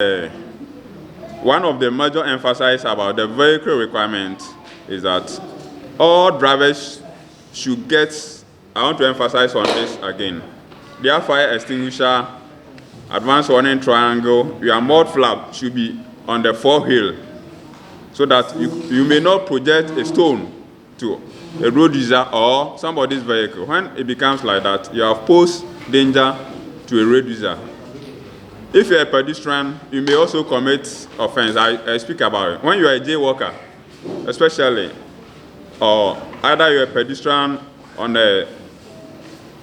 One of the major emphasis about the vehicle requirement is that all drivers should get, I want to emphasize on this again, their fire extinguisher, advanced warning triangle, your mud flap should be on the forehill so that you may not project a stone to a road user or somebody's vehicle. When it becomes like that, you have posed danger to a road user. If you're a pedestrian, you may also commit offense. I speak about it. When you're a jaywalker, especially, or either you're a pedestrian on a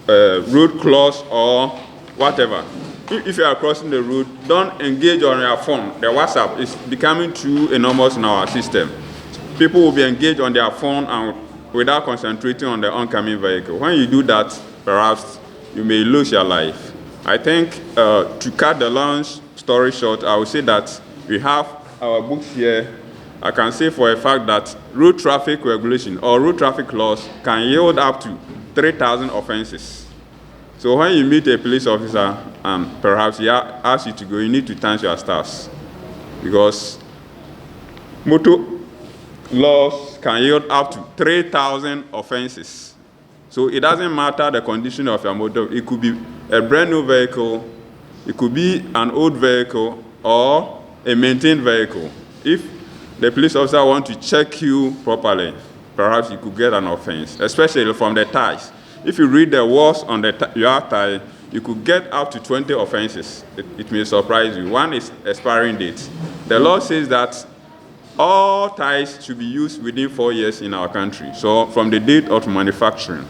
road cross or whatever, if you are crossing the road, don't engage on your phone. The WhatsApp is becoming too enormous in our system. People will be engaged on their phone and without concentrating on the oncoming vehicle. When you do that, perhaps you may lose your life. I think to cut the long story short, I would say that we have our books here. I can say for a fact that road traffic regulation or road traffic laws can yield up to 3,000 offenses. So when you meet a police officer and perhaps he asks you to go, you need to thank your stars, because motor laws can yield up to 3,000 offenses. So it doesn't matter the condition of your motor. It could be a brand new vehicle, it could be an old vehicle, or a maintained vehicle. If the police officer wants to check you properly, perhaps you could get an offense, especially from the tires. If you read the words on your tire, you could get up to 20 offenses. It may surprise you. One is expiring date. The law says that all tires should be used within 4 years in our country. So from the date of manufacturing,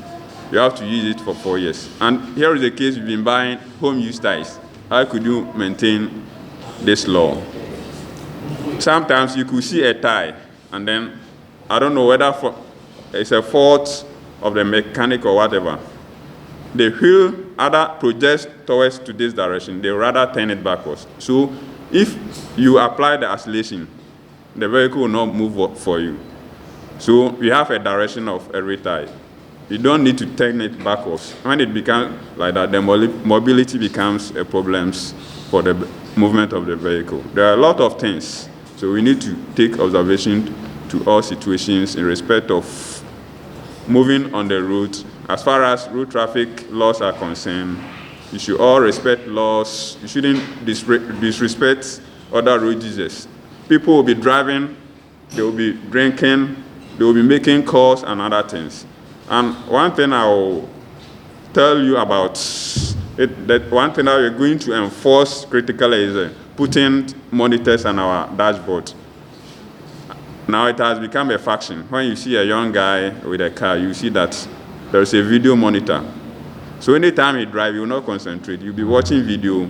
you have to use it for 4 years. And here is the case, you've been buying home-use tires. How could you maintain this law? Sometimes you could see a tire, and then, I don't know whether it's a fault of the mechanic or whatever. The wheel either projects towards to this direction, they rather turn it backwards. So if you apply the acceleration, the vehicle will not move for you. So we have a direction of every tire. You don't need to turn it backwards. When it becomes like that, the mobility becomes a problem for the movement of the vehicle. There are a lot of things. So we need to take observation to all situations in respect of moving on the road. As far as road traffic laws are concerned, you should all respect laws. You shouldn't disrespect other road users. People will be driving, they will be drinking, they will be making calls and other things. And one thing I will tell you about it, that one thing that we're going to enforce critically is putting monitors on our dashboard. Now it has become a faction. When you see a young guy with a car, you see that there's a video monitor. So anytime you drive, you will not concentrate. You'll be watching video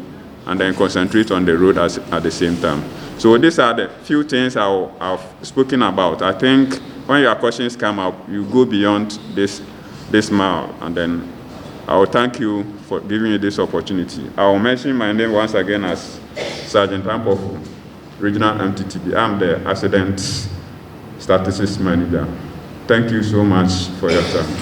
and then concentrate on the road at the same time. So these are the few things I've spoken about. I think when your questions come up, you go beyond this mile, and then I will thank you for giving me this opportunity. I will mention my name once again as Sergeant Ampofu, Regional MTTB. I'm the Accident Statistics Manager. Thank you so much for your time.